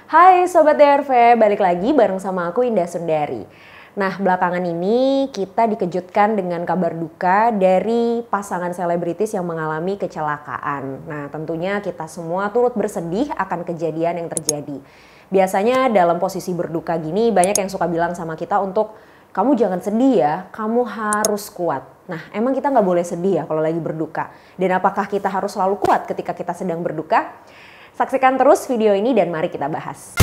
Hai Sobat DRV, balik lagi bareng sama aku Indah Sundari. Nah, belakangan ini kita dikejutkan dengan kabar duka dari pasangan selebritis yang mengalami kecelakaan. Nah, tentunya kita semua turut bersedih akan kejadian yang terjadi. Biasanya dalam posisi berduka gini banyak yang suka bilang sama kita untuk kamu jangan sedih ya, kamu harus kuat. Nah, emang kita nggak boleh sedih ya kalau lagi berduka? Dan apakah kita harus selalu kuat ketika kita sedang berduka? Saksikan terus video ini dan mari kita bahas.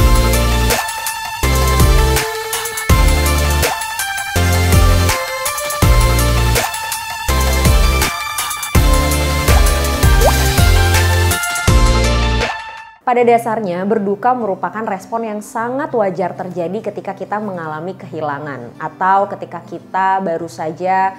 Pada dasarnya, berduka merupakan respon yang sangat wajar terjadi ketika kita mengalami kehilangan atau ketika kita baru saja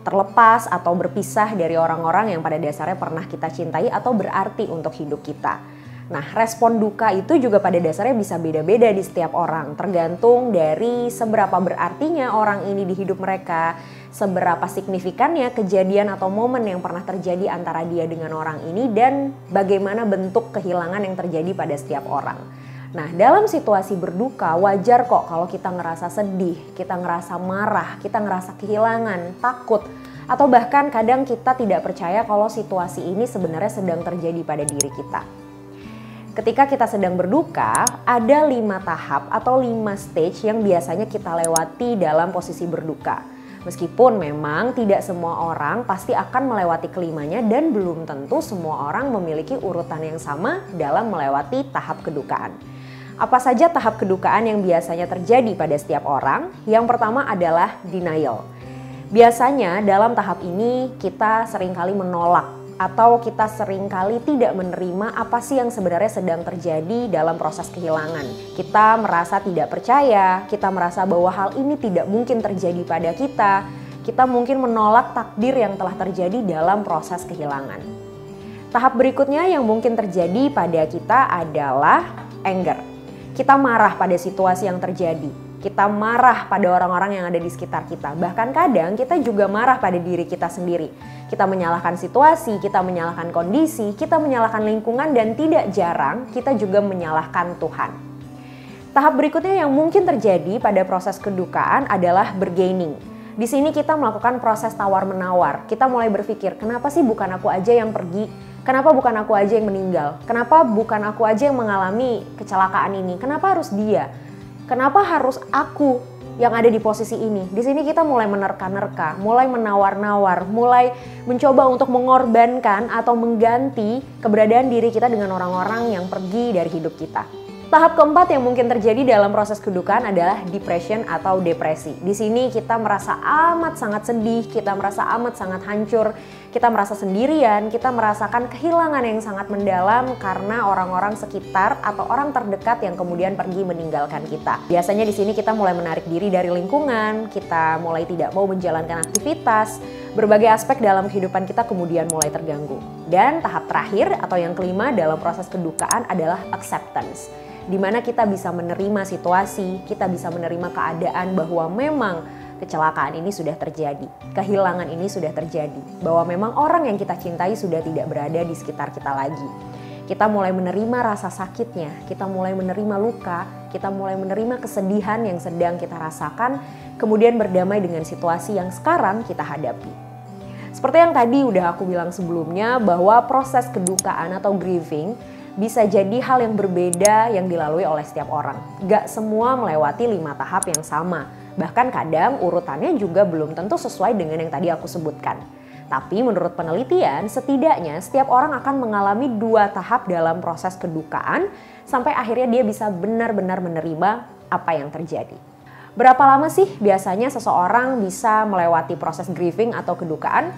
terlepas atau berpisah dari orang-orang yang pada dasarnya pernah kita cintai atau berarti untuk hidup kita. Nah, respon duka itu juga pada dasarnya bisa beda-beda di setiap orang, tergantung dari seberapa berartinya orang ini di hidup mereka, seberapa signifikannya kejadian atau momen yang pernah terjadi antara dia dengan orang ini, dan bagaimana bentuk kehilangan yang terjadi pada setiap orang. Nah, dalam situasi berduka wajar kok kalau kita ngerasa sedih, kita ngerasa marah, kita ngerasa kehilangan, takut, atau bahkan kadang kita tidak percaya kalau situasi ini sebenarnya sedang terjadi pada diri kita. Ketika kita sedang berduka, ada 5 tahap atau 5 stage yang biasanya kita lewati dalam posisi berduka. Meskipun memang tidak semua orang pasti akan melewati kelimanya dan belum tentu semua orang memiliki urutan yang sama dalam melewati tahap kedukaan. Apa saja tahap kedukaan yang biasanya terjadi pada setiap orang? Yang pertama adalah denial. Biasanya dalam tahap ini kita seringkali menolak atau kita seringkali tidak menerima apa sih yang sebenarnya sedang terjadi dalam proses kehilangan. Kita merasa tidak percaya, kita merasa bahwa hal ini tidak mungkin terjadi pada kita. Kita mungkin menolak takdir yang telah terjadi dalam proses kehilangan. Tahap berikutnya yang mungkin terjadi pada kita adalah anger. Kita marah pada situasi yang terjadi. Kita marah pada orang-orang yang ada di sekitar kita. Bahkan kadang kita juga marah pada diri kita sendiri. Kita menyalahkan situasi, kita menyalahkan kondisi, kita menyalahkan lingkungan, dan tidak jarang kita juga menyalahkan Tuhan. Tahap berikutnya yang mungkin terjadi pada proses kedukaan adalah bargaining. Di sini kita melakukan proses tawar-menawar. Kita mulai berpikir, kenapa sih bukan aku aja yang pergi? Kenapa bukan aku aja yang meninggal? Kenapa bukan aku aja yang mengalami kecelakaan ini? Kenapa harus dia? Kenapa harus aku yang ada di posisi ini? Di sini kita mulai menerka-nerka, mulai menawar-nawar, mulai mencoba untuk mengorbankan atau mengganti keberadaan diri kita dengan orang-orang yang pergi dari hidup kita. Tahap keempat yang mungkin terjadi dalam proses kedukaan adalah depression atau depresi. Di sini kita merasa amat sangat sedih, kita merasa amat sangat hancur, kita merasa sendirian, kita merasakan kehilangan yang sangat mendalam karena orang-orang sekitar atau orang terdekat yang kemudian pergi meninggalkan kita. Biasanya di sini kita mulai menarik diri dari lingkungan, kita mulai tidak mau menjalankan aktivitas, berbagai aspek dalam kehidupan kita kemudian mulai terganggu. Dan tahap terakhir atau yang kelima dalam proses kedukaan adalah acceptance, di mana kita bisa menerima situasi, kita bisa menerima keadaan bahwa memang kecelakaan ini sudah terjadi, kehilangan ini sudah terjadi, bahwa memang orang yang kita cintai sudah tidak berada di sekitar kita lagi. Kita mulai menerima rasa sakitnya, kita mulai menerima luka, kita mulai menerima kesedihan yang sedang kita rasakan, kemudian berdamai dengan situasi yang sekarang kita hadapi. Seperti yang tadi udah aku bilang sebelumnya, bahwa proses kedukaan atau grieving bisa jadi hal yang berbeda yang dilalui oleh setiap orang. Gak semua melewati 5 tahap yang sama. Bahkan kadang urutannya juga belum tentu sesuai dengan yang tadi aku sebutkan. Tapi menurut penelitian, setidaknya setiap orang akan mengalami 2 tahap dalam proses kedukaan sampai akhirnya dia bisa benar-benar menerima apa yang terjadi. Berapa lama sih biasanya seseorang bisa melewati proses grieving atau kedukaan?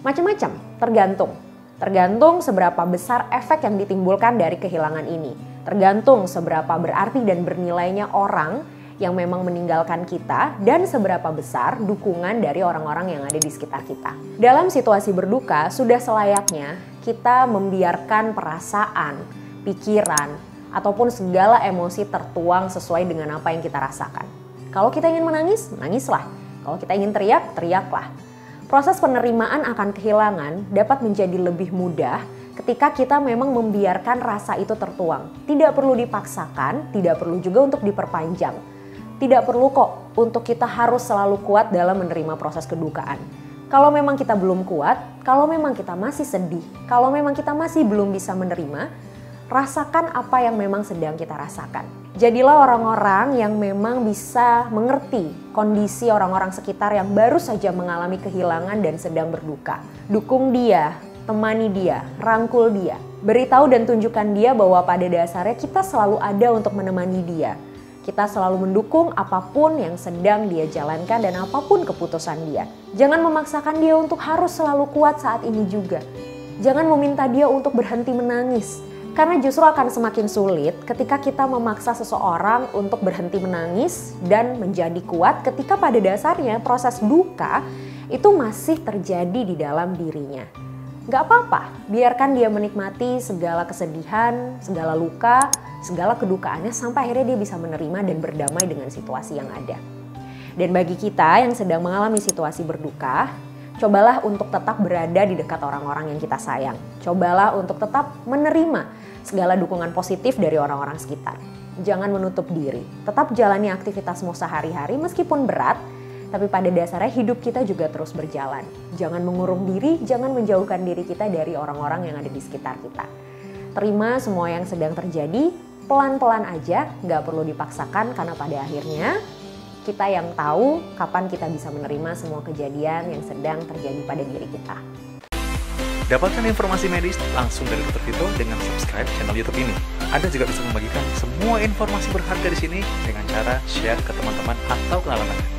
Macam-macam, tergantung. Tergantung seberapa besar efek yang ditimbulkan dari kehilangan ini. Tergantung seberapa berarti dan bernilainya orang yang memang meninggalkan kita dan seberapa besar dukungan dari orang-orang yang ada di sekitar kita. Dalam situasi berduka, sudah selayaknya kita membiarkan perasaan, pikiran, ataupun segala emosi tertuang sesuai dengan apa yang kita rasakan. Kalau kita ingin menangis, menangislah. Kalau kita ingin teriak, teriaklah. Proses penerimaan akan kehilangan dapat menjadi lebih mudah ketika kita memang membiarkan rasa itu tertuang. Tidak perlu dipaksakan, tidak perlu juga untuk diperpanjang. Tidak perlu kok untuk kita harus selalu kuat dalam menerima proses kedukaan. Kalau memang kita belum kuat, kalau memang kita masih sedih, kalau memang kita masih belum bisa menerima, rasakan apa yang memang sedang kita rasakan. Jadilah orang-orang yang memang bisa mengerti kondisi orang-orang sekitar yang baru saja mengalami kehilangan dan sedang berduka. Dukung dia, temani dia, rangkul dia. Beritahu dan tunjukkan dia bahwa pada dasarnya kita selalu ada untuk menemani dia. Kita selalu mendukung apapun yang sedang dia jalankan dan apapun keputusan dia. Jangan memaksakan dia untuk harus selalu kuat saat ini juga. Jangan meminta dia untuk berhenti menangis. Karena justru akan semakin sulit ketika kita memaksa seseorang untuk berhenti menangis dan menjadi kuat ketika pada dasarnya proses duka itu masih terjadi di dalam dirinya. Gak apa-apa, biarkan dia menikmati segala kesedihan, segala luka, segala kedukaannya sampai akhirnya dia bisa menerima dan berdamai dengan situasi yang ada. Dan bagi kita yang sedang mengalami situasi berduka, cobalah untuk tetap berada di dekat orang-orang yang kita sayang. Cobalah untuk tetap menerima segala dukungan positif dari orang-orang sekitar. Jangan menutup diri, tetap jalani aktivitasmu sehari-hari meskipun berat, tapi pada dasarnya hidup kita juga terus berjalan. Jangan mengurung diri, jangan menjauhkan diri kita dari orang-orang yang ada di sekitar kita. Terima semua yang sedang terjadi, pelan-pelan aja, nggak perlu dipaksakan karena pada akhirnya kita yang tahu kapan kita bisa menerima semua kejadian yang sedang terjadi pada diri kita. Dapatkan informasi medis langsung dari Dr. Vito dengan subscribe channel YouTube ini. Anda juga bisa membagikan semua informasi berharga di sini dengan cara share ke teman-teman atau kenalan Anda.